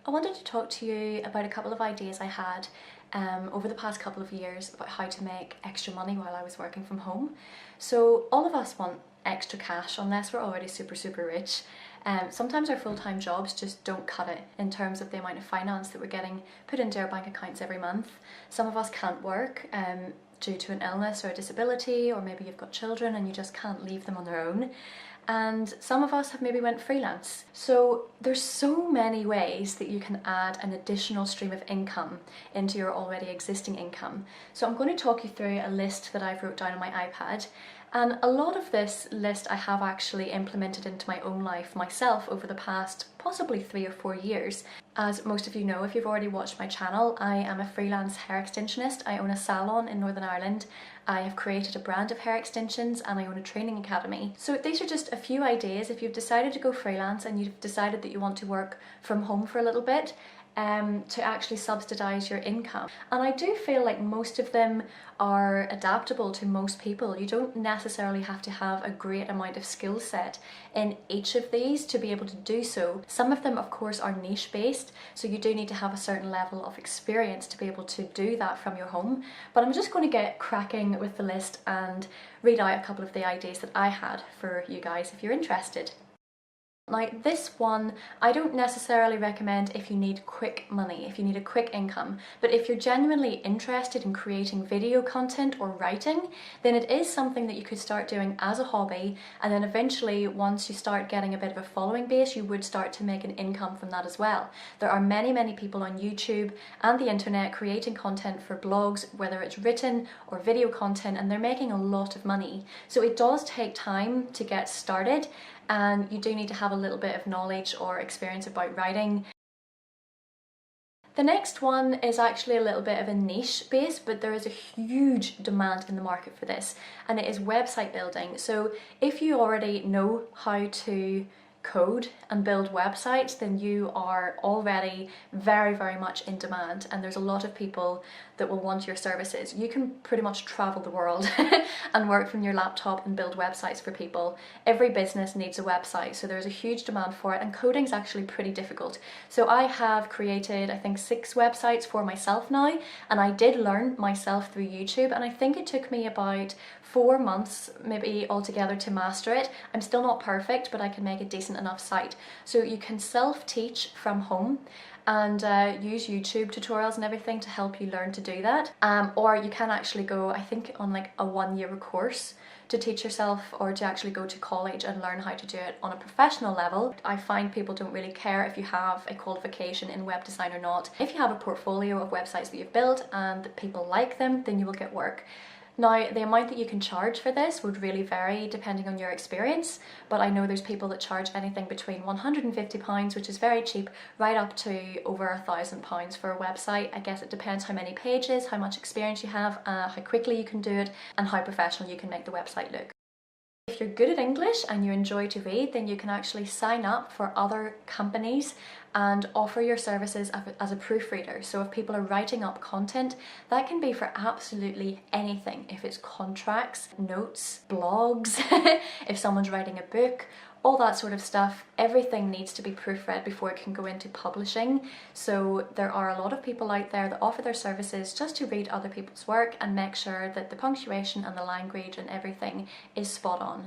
I wanted to talk to you about a couple of ideas I had over the past couple of years about how to make extra money while I was working from home. So all of us want extra cash unless we're already super rich. Sometimes our full-time jobs just don't cut it in terms of the amount of finance that we're getting put into our bank accounts every month. Some of us can't work due to an illness or a disability, or maybe you've got children and you just can't leave them on their own. And some of us have maybe went freelance. So there's so many ways that you can add an additional stream of income into your already existing income. So I'm going to talk you through a list that I've wrote down on my iPad. And a lot of this list I have actually implemented into my own life myself over the past possibly 3 or 4 years. As most of you know, if you've already watched my channel, I am a freelance hair extensionist. I own a salon in Northern Ireland. I have created a brand of hair extensions and I own a training academy. So these are just a few ideas. If you've decided to go freelance and you've decided that you want to work from home for a little bit, to actually subsidise your income. And I do feel like most of them are adaptable to most people. You don't necessarily have to have a great amount of skill set in each of these to be able to do so. Some of them of course are niche based, so you do need to have a certain level of experience to be able to do that from your home. But I'm just going to get cracking with the list and read out a couple of the ideas that I had for you guys if you're interested. Now this one I don't necessarily recommend if you need quick money, if you need a quick income, but if you're genuinely interested in creating video content or writing, then it is something that you could start doing as a hobby, and then eventually once you start getting a bit of a following base, you would start to make an income from that as well. There are many people on YouTube and the internet creating content for blogs, whether it's written or video content, and they're making a lot of money. So it does take time to get started, and you do need to have a little bit of knowledge or experience about writing. The next one is actually a little bit of a niche base, but there is a huge demand in the market for this, and it is website building. So if you already know how to code and build websites, then you are already very much in demand, and there's a lot of people that will want your services. You can pretty much travel the world and work from your laptop and build websites for people. Every business needs a website, so there's a huge demand for it, and coding is actually pretty difficult. So I have created I think 6 websites for myself now, and I did learn myself through YouTube, and I think it took me about 4 months maybe altogether to master it. I'm still not perfect, but I can make a decent enough site. So you can self-teach from home and use YouTube tutorials and everything to help you learn to do that. Or you can actually go, I think, on like a 1-year course to teach yourself, or to actually go to college and learn how to do it on a professional level. I find people don't really care if you have a qualification in web design or not. If you have a portfolio of websites that you've built and people like them, then you will get work. Now, the amount that you can charge for this would really vary depending on your experience, but I know there's people that charge anything between £150, which is very cheap, right up to over £1,000 for a website. I guess it depends how many pages, how much experience you have, how quickly you can do it, and how professional you can make the website look. If you're good at English and you enjoy to read, then you can actually sign up for other companies and offer your services as a proofreader. So if people are writing up content, that can be for absolutely anything. If it's contracts, notes, blogs, if someone's writing a book, all that sort of stuff, everything needs to be proofread before it can go into publishing. So there are a lot of people out there that offer their services just to read other people's work and make sure that the punctuation and the language and everything is spot on.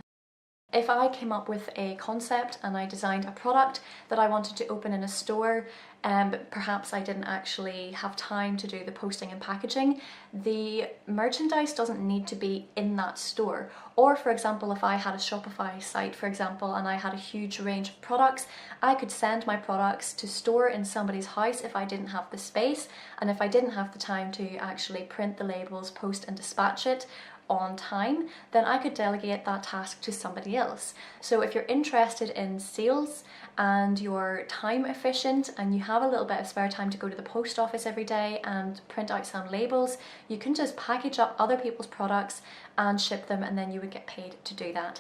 If I came up with a concept and I designed a product that I wanted to open in a store, but perhaps I didn't actually have time to do the posting and packaging, the merchandise doesn't need to be in that store. Or for example, if I had a Shopify site, for example, and I had a huge range of products, I could send my products to store in somebody's house if I didn't have the space, and if I didn't have the time to actually print the labels, post and dispatch it on time, then I could delegate that task to somebody else. So if you're interested in sales and you're time efficient and you have a little bit of spare time to go to the post office every day and print out some labels, you can just package up other people's products and ship them, and then you would get paid to do that.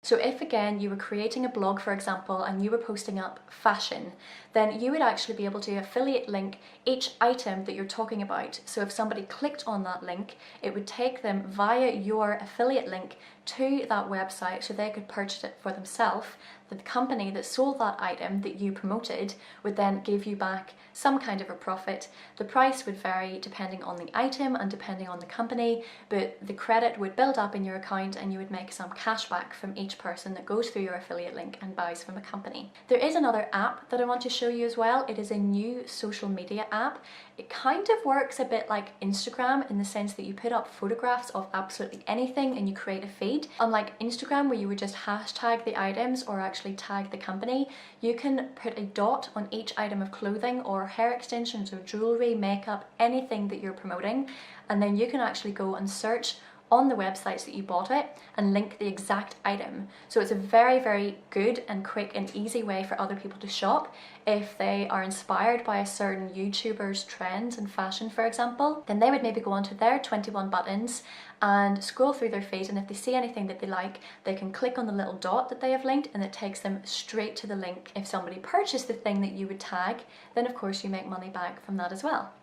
So if again you were creating a blog, for example, and you were posting up fashion, then you would actually be able to affiliate link each item that you're talking about. So if somebody clicked on that link, it would take them via your affiliate link to that website so they could purchase it for themselves, the company that sold that item that you promoted would then give you back some kind of a profit. The price would vary depending on the item and depending on the company, but the credit would build up in your account and you would make some cash back from each person that goes through your affiliate link and buys from a company. There is another app that I want to show you as well. It is a new social media app. It kind of works a bit like Instagram in the sense that you put up photographs of absolutely anything and you create a feed. Unlike Instagram where you would just hashtag the items or actually tag the company, you can put a dot on each item of clothing or hair extensions or jewelry, makeup, anything that you're promoting, and then you can actually go and search on the websites that you bought it and link the exact item. So it's a very, very good and quick and easy way for other people to shop. If they are inspired by a certain YouTuber's trends in fashion, for example, then they would maybe go onto their 21 buttons and scroll through their feed, and if they see anything that they like, they can click on the little dot that they have linked and it takes them straight to the link. If somebody purchased the thing that you would tag, then of course you make money back from that as well.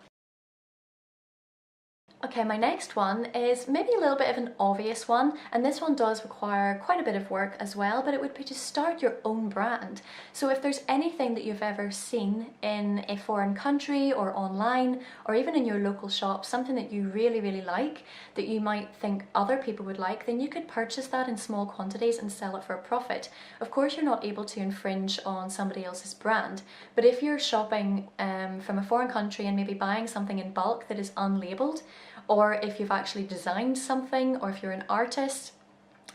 Okay, my next one is maybe a little bit of an obvious one, and this one does require quite a bit of work as well, but it would be to start your own brand. So if there's anything that you've ever seen in a foreign country or online or even in your local shop, something that you really, really like, that you might think other people would like, then you could purchase that in small quantities and sell it for a profit. Of course, you're not able to infringe on somebody else's brand, but if you're shopping from a foreign country and maybe buying something in bulk that is unlabeled, or if you've actually designed something, or if you're an artist,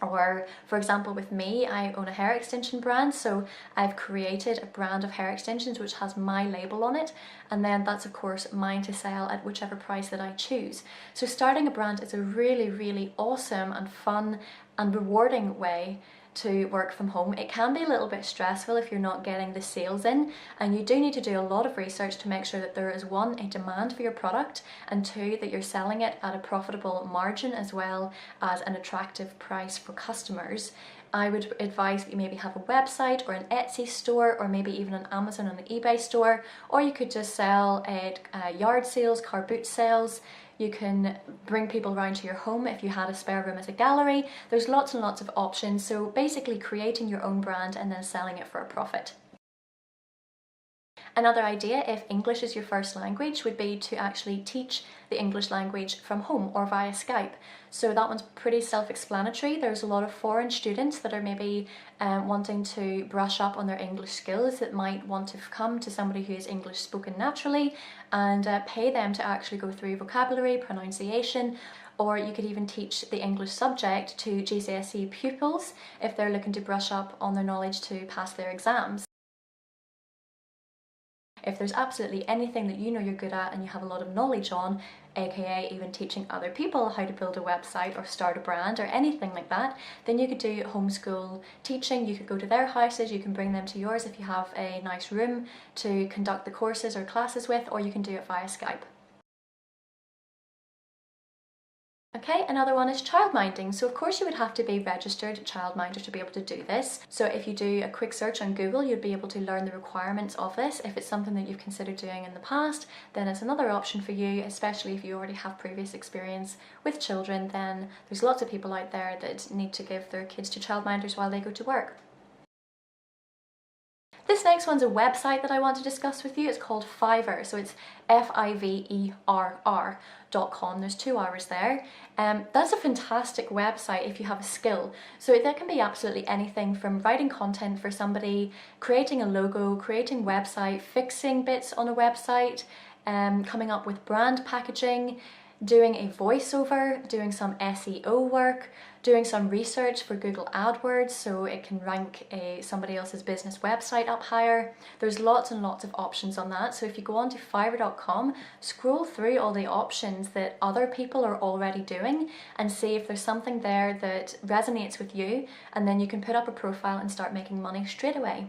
or for example with me, I own a hair extension brand, so I've created a brand of hair extensions which has my label on it, and then that's of course mine to sell at whichever price that I choose. So starting a brand is a really, really awesome and fun and rewarding way to work from home. It can be a little bit stressful if you're not getting the sales in, and you do need to do a lot of research to make sure that there is one, a demand for your product, and two, that you're selling it at a profitable margin as well as an attractive price for customers. I would advise that you maybe have a website or an Etsy store, or maybe even an Amazon and an eBay store, or you could just sell at yard sales, car boot sales. You can bring people around to your home if you had a spare room as a gallery. There's lots and lots of options. So basically creating your own brand and then selling it for a profit. Another idea, if English is your first language, would be to actually teach the English language from home or via Skype. So that one's pretty self-explanatory. There's a lot of foreign students that are maybe wanting to brush up on their English skills, that might want to come to somebody who is English spoken naturally and pay them to actually go through vocabulary, pronunciation, or you could even teach the English subject to GCSE pupils if they're looking to brush up on their knowledge to pass their exams. If there's absolutely anything that you know you're good at and you have a lot of knowledge on, aka even teaching other people how to build a website or start a brand or anything like that, then you could do homeschool teaching. You could go to their houses, you can bring them to yours if you have a nice room to conduct the courses or classes with, or you can do it via Skype. Okay, another one is childminding. So of course you would have to be registered childminder to be able to do this. So if you do a quick search on Google, you'd be able to learn the requirements of this. If it's something that you've considered doing in the past, then it's another option for you, especially if you already have previous experience with children. Then there's lots of people out there that need to give their kids to childminders while they go to work. This next one's a website that I want to discuss with you. It's called Fiverr, so it's Fiverr.com. There's 2 R's there. That's a fantastic website if you have a skill. So that can be absolutely anything from writing content for somebody, creating a logo, creating website, fixing bits on a website, coming up with brand packaging, doing a voiceover, doing some SEO work, doing some research for Google AdWords so it can rank somebody else's business website up higher. There's lots and lots of options on that. So if you go on to Fiverr.com, scroll through all the options that other people are already doing and see if there's something there that resonates with you, and then you can put up a profile and start making money straight away.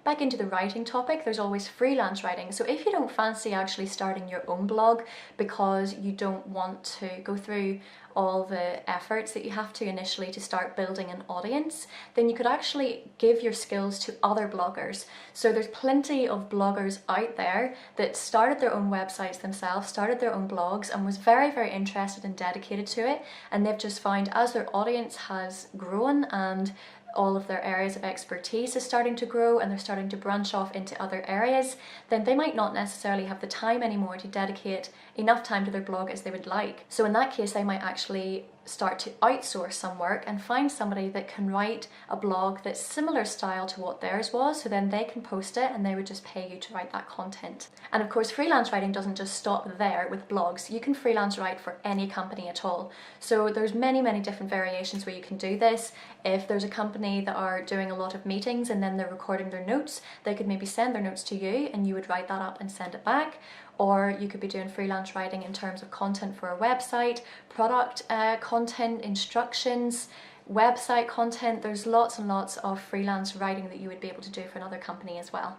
Back into the writing topic, there's always freelance writing. So if you don't fancy actually starting your own blog because you don't want to go through all the efforts that you have to initially to start building an audience, then you could actually give your skills to other bloggers. So there's plenty of bloggers out there that started their own websites themselves, started their own blogs, and was very, very interested and dedicated to it. And they've just found as their audience has grown and all of their areas of expertise is starting to grow and they're starting to branch off into other areas, then they might not necessarily have the time anymore to dedicate enough time to their blog as they would like. So in that case, they might actually start to outsource some work and find somebody that can write a blog that's similar style to what theirs was, so then they can post it and they would just pay you to write that content. And of course, freelance writing doesn't just stop there with blogs. You can freelance write for any company at all. So there's many, many different variations where you can do this. If there's a company that are doing a lot of meetings and then they're recording their notes, they could maybe send their notes to you and you would write that up and send it back. Or you could be doing freelance writing in terms of content for a website, product content, instructions, website content. There's lots and lots of freelance writing that you would be able to do for another company as well.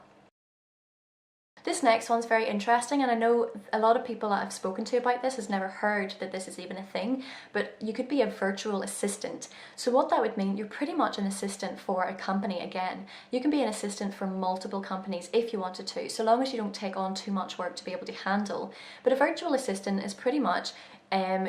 This next one's very interesting, and I know a lot of people that I've spoken to about this has never heard that this is even a thing, but you could be a virtual assistant. So what that would mean, you're pretty much an assistant for a company again. You can be an assistant for multiple companies if you wanted to, so long as you don't take on too much work to be able to handle. But a virtual assistant is pretty much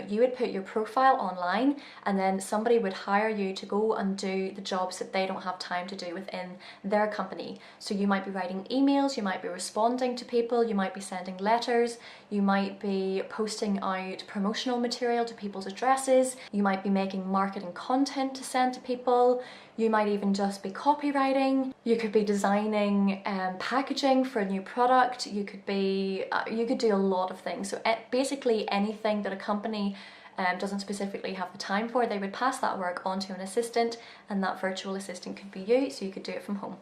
you would put your profile online and then somebody would hire you to go and do the jobs that they don't have time to do within their company. So you might be writing emails, you might be responding to people, you might be sending letters, you might be posting out promotional material to people's addresses, you might be making marketing content to send to people, you might even just be copywriting, you could be designing packaging for a new product, you could do a lot of things. So basically anything that a company doesn't specifically have the time for, they would pass that work on to an assistant, and that virtual assistant could be you, so you could do it from home.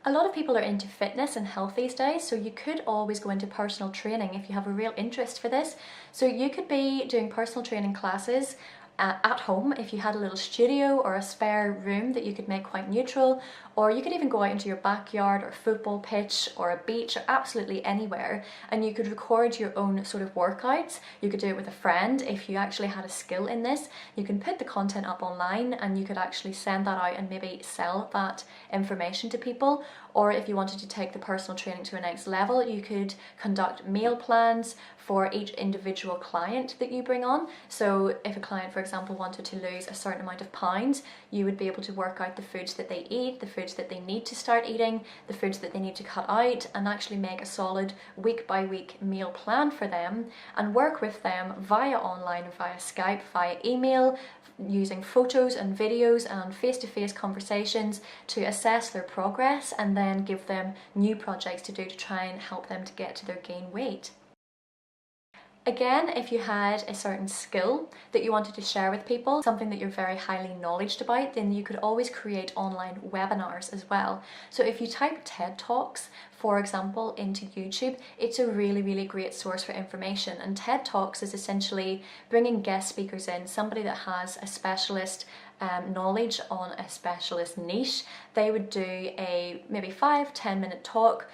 A lot of people are into fitness and health these days, so you could always go into personal training if you have a real interest for this. So you could be doing personal training classes at home if you had a little studio or a spare room that you could make quite neutral, or you could even go out into your backyard or football pitch or a beach or absolutely anywhere, and you could record your own sort of workouts. You could do it with a friend if you actually had a skill in this. You can put the content up online and you could actually send that out and maybe sell that information to people. Or if you wanted to take the personal training to a next level, you could conduct meal plans for each individual client that you bring on. So if a client, for example, wanted to lose a certain amount of pounds, you would be able to work out the foods that they eat, the foods that they need to start eating, the foods that they need to cut out, and actually make a solid week by week meal plan for them and work with them via online, via Skype, via email, using photos and videos and face-to-face conversations to assess their progress and then give them new projects to do to try and help them to get to their gain weight. Again, if you had a certain skill that you wanted to share with people, something that you're very highly knowledgeable about, then you could always create online webinars as well. So if you type TED Talks, for example, into YouTube, it's a really, really great source for information. And TED Talks is essentially bringing guest speakers in, somebody that has a specialist knowledge on a specialist niche. They would do a maybe 5-10 minute talk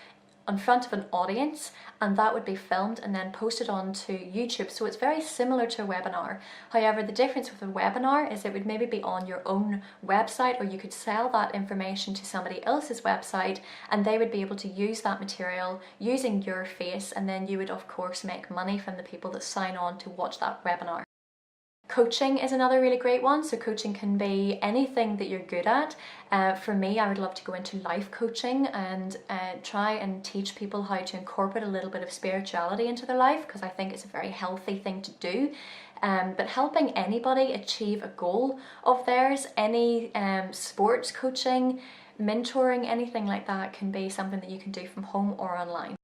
in front of an audience, and that would be filmed and then posted onto YouTube. So it's very similar to a webinar. However, the difference with a webinar is it would maybe be on your own website, or you could sell that information to somebody else's website and they would be able to use that material using your face, and then you would of course make money from the people that sign on to watch that webinar. Coaching is another really great one. So coaching can be anything that you're good at. For me, I would love to go into life coaching and try and teach people how to incorporate a little bit of spirituality into their life, because I think it's a very healthy thing to do. But helping anybody achieve a goal of theirs, any sports coaching, mentoring, anything like that can be something that you can do from home or online.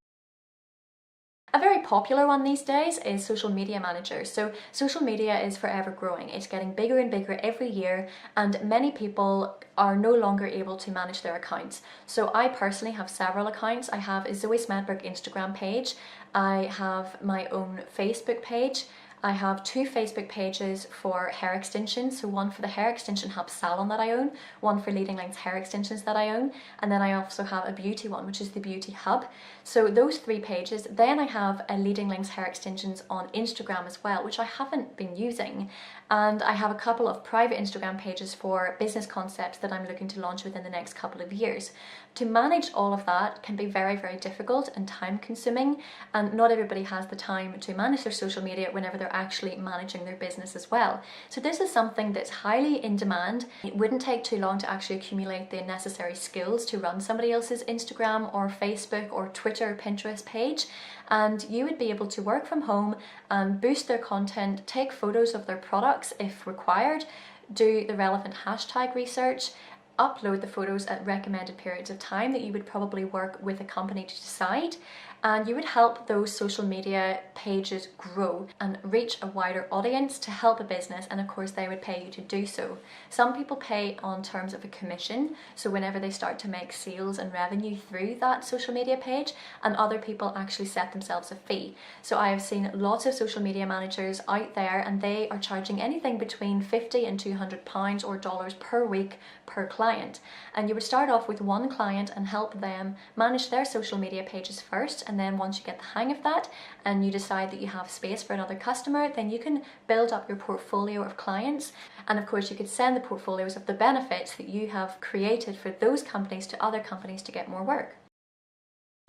A very popular one these days is social media managers. So social media is forever growing. It's getting bigger and bigger every year, and many people are no longer able to manage their accounts. So I personally have several accounts. I have a Zoe Smedberg Instagram page. I have my own Facebook page. I have 2 Facebook pages for hair extensions, so one for the hair extension hub salon that I own, one for Leading Lengths hair extensions that I own, and then I also have a beauty one, which is the Beauty Hub. So those 3 pages. Then I have a Leading Lengths hair extensions on Instagram as well, which I haven't been using. And I have a couple of private Instagram pages for business concepts that I'm looking to launch within the next couple of years. To manage all of that can be very, very difficult and time consuming, and not everybody has the time to manage their social media whenever they're actually managing their business as well. So this is something that's highly in demand. It wouldn't take too long to actually accumulate the necessary skills to run somebody else's Instagram or Facebook or Twitter or Pinterest page, and you would be able to work from home and boost their content, take photos of their products if required, do the relevant hashtag research, upload the photos at recommended periods of time that you would probably work with a company to decide, and you would help those social media pages grow and reach a wider audience to help a business, and of course they would pay you to do so. Some people pay on terms of a commission, so whenever they start to make sales and revenue through that social media page, and other people actually set themselves a fee. So I have seen lots of social media managers out there, and they are charging anything between £50 and £200 or dollars per week per client. And you would start off with one client and help them manage their social media pages first, and then once you get the hang of that and you decide that you have space for another customer, then you can build up your portfolio of clients, and of course you could send the portfolios of the benefits that you have created for those companies to other companies to get more work.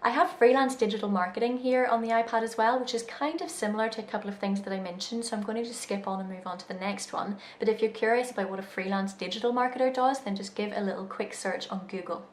I have freelance digital marketing here on the iPad as well, which is kind of similar to a couple of things that I mentioned, so I'm going to just skip on and move on to the next one. But if you're curious about what a freelance digital marketer does, then just give a little quick search on Google.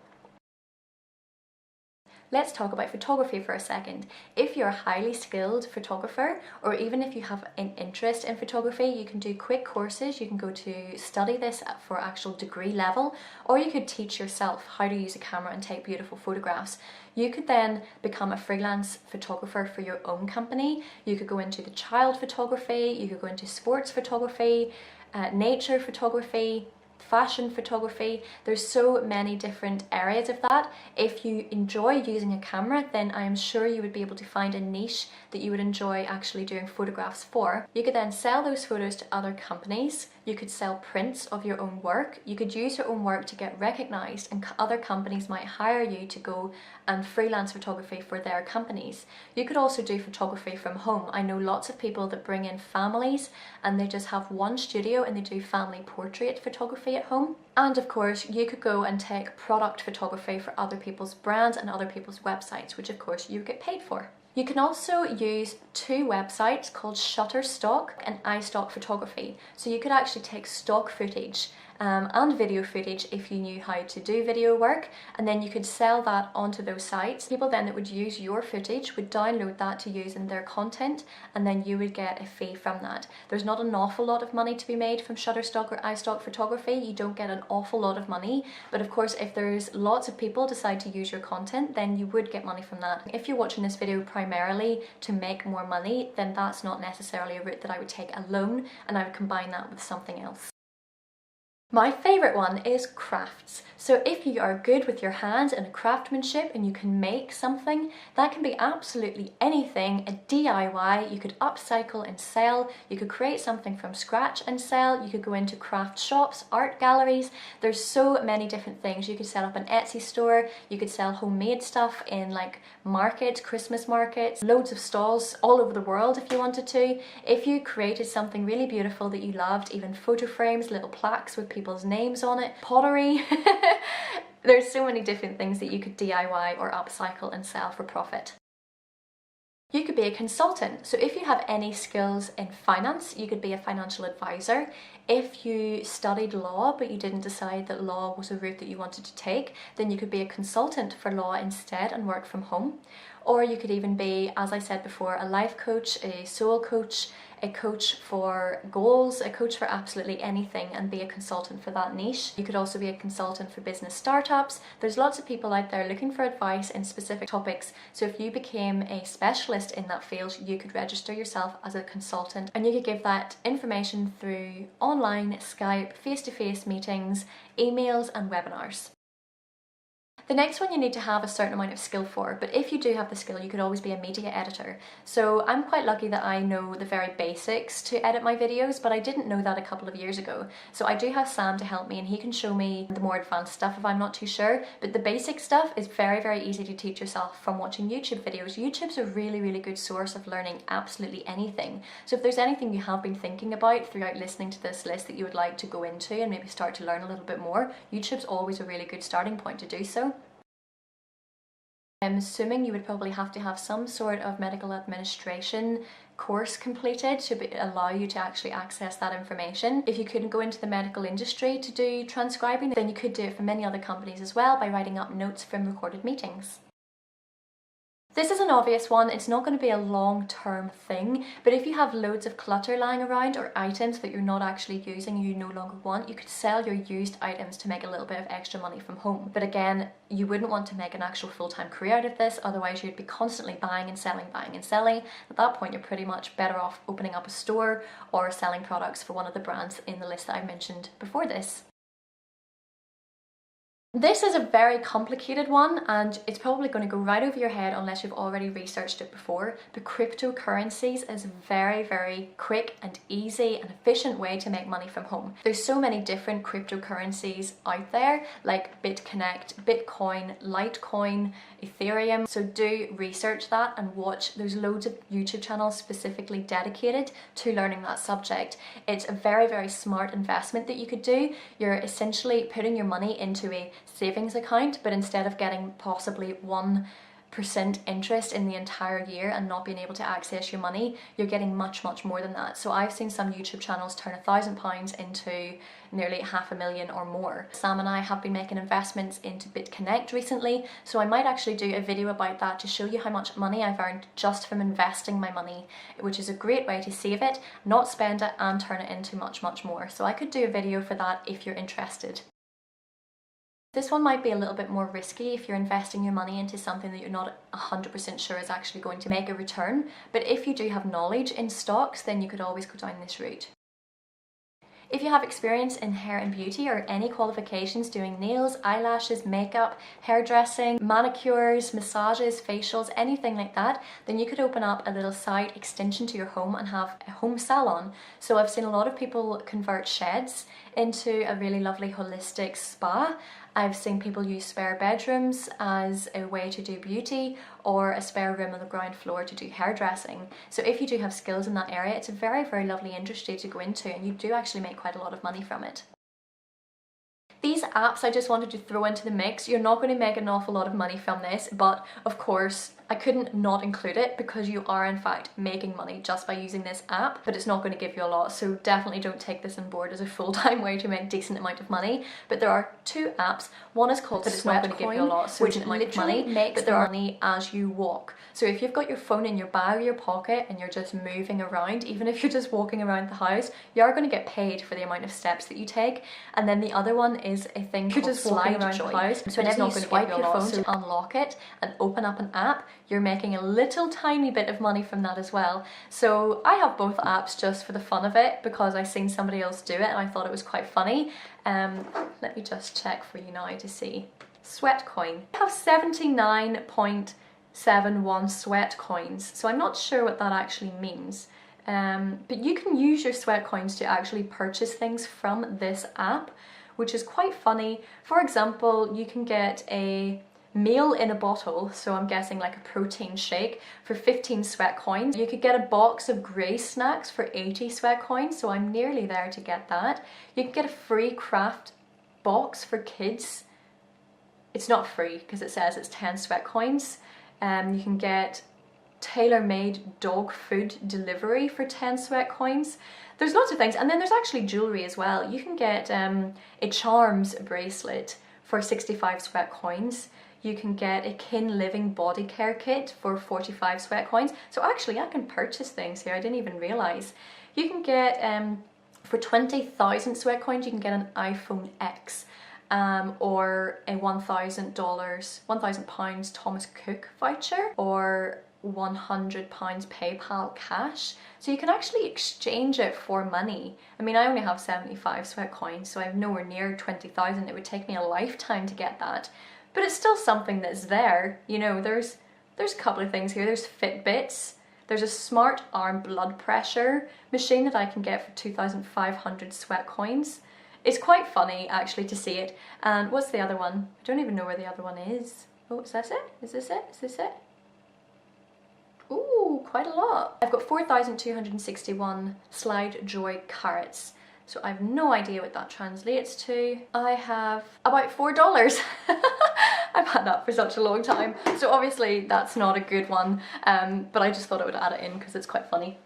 Let's talk about photography for a second. If you're a highly skilled photographer, or even if you have an interest in photography, you can do quick courses. You can go to study this for actual degree level, or you could teach yourself how to use a camera and take beautiful photographs. You could then become a freelance photographer for your own company. You could go into the child photography, you could go into sports photography, nature photography, fashion photography. There's so many different areas of that. If you enjoy using a camera, then I am sure you would be able to find a niche that you would enjoy actually doing photographs for. You could then sell those photos to other companies. You could sell prints of your own work. You could use your own work to get recognized, and other companies might hire you to go and freelance photography for their companies. You could also do photography from home. I know lots of people that bring in families and they just have one studio and they do family portrait photography at home. And of course you could go and take product photography for other people's brands and other people's websites, which of course you get paid for. You can also use 2 websites called Shutterstock and IStockPhotography. So you could actually take stock footage and video footage if you knew how to do video work, and then you could sell that onto those sites. People then that would use your footage would download that to use in their content, and then you would get a fee from that. There's not an awful lot of money to be made from Shutterstock or IStockPhotography. You don't get an awful lot of money, but of course if there's lots of people decide to use your content, then you would get money from that. If you're watching this video primarily to make more money, then that's not necessarily a route that I would take alone, and I would combine that with something else. My favourite one is crafts. So if you are good with your hands and craftsmanship and you can make something, that can be absolutely anything, a DIY. You could upcycle and sell, you could create something from scratch and sell, you could go into craft shops, art galleries. There's so many different things. You could set up an Etsy store, you could sell homemade stuff in like markets, Christmas markets, loads of stalls all over the world if you wanted to. If you created something really beautiful that you loved, even photo frames, little plaques with people's names on it, pottery. There's so many different things that you could DIY or upcycle and sell for profit. You could be a consultant. So if you have any skills in finance, you could be a financial advisor. If you studied law but you didn't decide that law was a route that you wanted to take, then you could be a consultant for law instead and work from home. Or you could even be, as I said before, a life coach, a soul coach, a coach for goals, a coach for absolutely anything, and be a consultant for that niche. You could also be a consultant for business startups. There's lots of people out there looking for advice in specific topics, so if you became a specialist in that field, you could register yourself as a consultant, and you could give that information through online, Skype, face-to-face meetings, emails and webinars. The next one you need to have a certain amount of skill for, but if you do have the skill, you could always be a media editor. So I'm quite lucky that I know the very basics to edit my videos, but I didn't know that a couple of years ago. So I do have Sam to help me, and he can show me the more advanced stuff if I'm not too sure, but the basic stuff is very, very easy to teach yourself from watching YouTube videos. YouTube's a really, really good source of learning absolutely anything. So if there's anything you have been thinking about throughout listening to this list that you would like to go into and maybe start to learn a little bit more, YouTube's always a really good starting point to do so. I'm assuming you would probably have to have some sort of medical administration course completed to allow you to actually access that information. If you couldn't go into the medical industry to do transcribing, then you could do it for many other companies as well by writing up notes from recorded meetings. This is an obvious one, it's not going to be a long-term thing, but if you have loads of clutter lying around or items that you're not actually using and you no longer want, you could sell your used items to make a little bit of extra money from home. But again, you wouldn't want to make an actual full-time career out of this, otherwise you'd be constantly buying and selling, buying and selling. At that point, you're pretty much better off opening up a store or selling products for one of the brands in the list that I mentioned before this. This is a very complicated one, and it's probably going to go right over your head unless you've already researched it before. But cryptocurrencies is a very, very quick and easy and efficient way to make money from home. There's so many different cryptocurrencies out there, like Bitconnect, Bitcoin, LiteCoin, Ethereum. So do research that and watch. There's loads of YouTube channels specifically dedicated to learning that subject. It's a very, very smart investment that you could do. You're essentially putting your money into a savings account, but instead of getting possibly 1% interest in the entire year and not being able to access your money, you're getting much, much more than that. So I've seen some YouTube channels turn £1,000 into nearly $500,000 or more. Sam and I have been making investments into Bitconnect recently, so I might actually do a video about that to show you how much money I've earned just from investing my money, which is a great way to save it, not spend it, and turn it into much, much more. So I could do a video for that if you're interested. This one might be a little bit more risky if you're investing your money into something that you're not 100% sure is actually going to make a return, but if you do have knowledge in stocks, then you could always go down this route. If you have experience in hair and beauty or any qualifications doing nails, eyelashes, makeup, hairdressing, manicures, massages, facials, anything like that, then you could open up a little side extension to your home and have a home salon. So I've seen a lot of people convert sheds into a really lovely holistic spa. I've seen people use spare bedrooms as a way to do beauty, or a spare room on the ground floor to do hairdressing. So if you do have skills in that area, it's a very, very lovely industry to go into, and you do actually make quite a lot of money from it. These apps I just wanted to throw into the mix. You're not going to make an awful lot of money from this, but of course I couldn't not include it because you are in fact making money just by using this app, but it's not going to give you a lot, so definitely don't take this on board as a full-time way to make a decent amount of money. But there are two apps. One is called Sweatcoin, which literally makes money as you walk. So if you've got your phone in your bag or your pocket and you're just moving around, even if you're just walking around the house, you are going to get paid for the amount of steps that you take. And then the other one is a thing called Slidejoy. So whenever you swipe your phone to unlock it and open up an app, you're making a little tiny bit of money from that as well. So I have both apps just for the fun of it because I seen somebody else do it and I thought it was quite funny. Let me just check for you now to see. Sweatcoin. I have 79.71 Sweatcoins, so I'm not sure what that actually means. But you can use your Sweatcoins to actually purchase things from this app, which is quite funny. For example, you can get a meal in a bottle, so I'm guessing like a protein shake, for 15 Sweatcoins. You could get a box of grey snacks for 80 Sweatcoins, so I'm nearly there to get that. You can get a free craft box for kids. It's not free because it says it's 10 Sweatcoins. You can get tailor-made dog food delivery for 10 Sweatcoins. There's lots of things, and then there's actually jewellery as well. You can get a charms bracelet for 65 Sweatcoins. You can get a Kin Living body care kit for 45 Sweatcoins. So actually I can purchase things here, I didn't even realise. You can get, for 20,000 Sweatcoins, you can get an iPhone X. Or a £1,000 Thomas Cook voucher, or £100 PayPal cash. So you can actually exchange it for money. I mean, I only have 75 Sweatcoins, so I'm nowhere near 20,000. It would take me a lifetime to get that. but it's still something that's there. You know, there's a couple of things here. There's Fitbits. There's a smart arm blood pressure machine that I can get for 2,500 Sweatcoins. It's quite funny actually to see it. And what's the other one? I don't even know where the other one is. Oh, is this it? Is this it? Is this it? Ooh, quite a lot. I've got 4,261 Slidejoy carats. So I have no idea what that translates to. I have about $4. I've had that for such a long time. So obviously that's not a good one, but I just thought I would add it in because it's quite funny.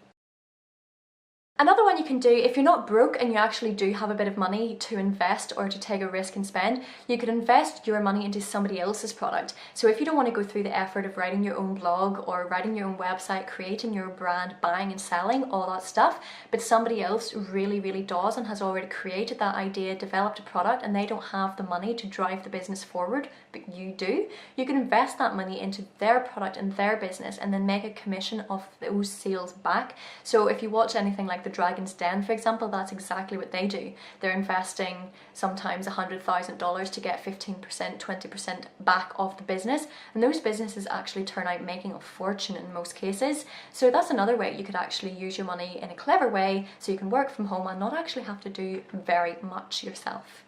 Another one you can do, if you're not broke and you actually do have a bit of money to invest or to take a risk and spend, you could invest your money into somebody else's product. So if you don't want to go through the effort of writing your own blog or writing your own website, creating your brand, buying and selling, all that stuff, but somebody else really does and has already created that idea, developed a product, and they don't have the money to drive the business forward, but you do, you can invest that money into their product and their business and then make a commission of those sales back. So if you watch anything like The Dragon's Den, for example, that's exactly what they do. They're investing sometimes $100,000 to get 15%, 20% back of the business, and those businesses actually turn out making a fortune in most cases. So that's another way you could actually use your money in a clever way so you can work from home and not actually have to do very much yourself.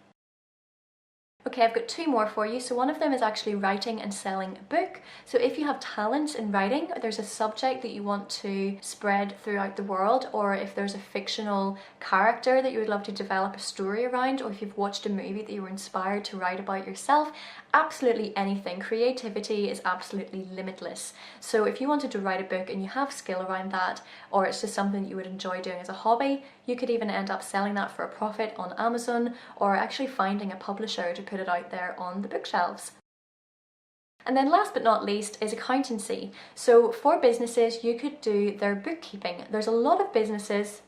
Okay, I've got two more for you. So one of them is actually writing and selling a book. So if you have talents in writing, or there's a subject that you want to spread throughout the world, or if there's a fictional character that you would love to develop a story around, or if you've watched a movie that you were inspired to write about yourself, absolutely anything. Creativity is absolutely limitless. So if you wanted to write a book and you have skill around that, or it's just something that you would enjoy doing as a hobby, you could even end up selling that for a profit on Amazon, or actually finding a publisher to put it out there on the bookshelves. And then last but not least is accountancy. So for businesses, you could do their bookkeeping. There's a lot of businesses,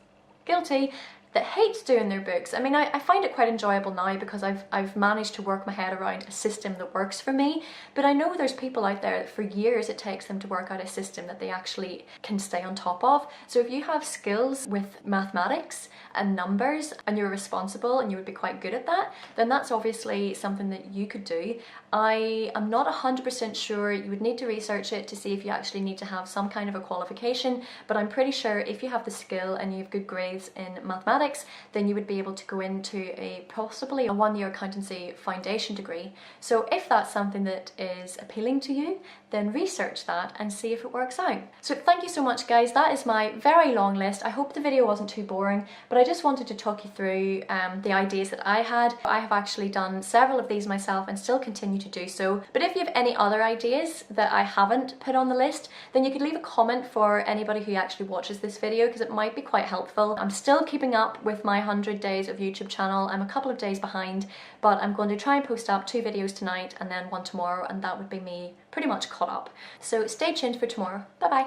guilty, that hates doing their books. I mean, I find it quite enjoyable now because I've managed to work my head around a system that works for me, but I know there's people out there that for years it takes them to work out a system that they actually can stay on top of. So if you have skills with mathematics and numbers and you're responsible and you would be quite good at that, then that's obviously something that you could do. I am not 100% sure. You would need to research it to see if you actually need to have some kind of a qualification, but I'm pretty sure if you have the skill and you have good grades in mathematics, then you would be able to go into possibly a one-year accountancy foundation degree. So if that's something that is appealing to you, then research that and see if it works out. So thank you so much, guys. That is my very long list. I hope the video wasn't too boring, but I just wanted to talk you through the ideas that I had. I have actually done several of these myself and still continue to do so. But if you have any other ideas that I haven't put on the list, then you could leave a comment for anybody who actually watches this video, because it might be quite helpful. I'm still keeping up with my 100 days of YouTube channel. I'm a couple of days behind, but I'm going to try and post up 2 videos tonight and then one tomorrow, and that would be me pretty much caught up. So stay tuned for tomorrow. Bye bye.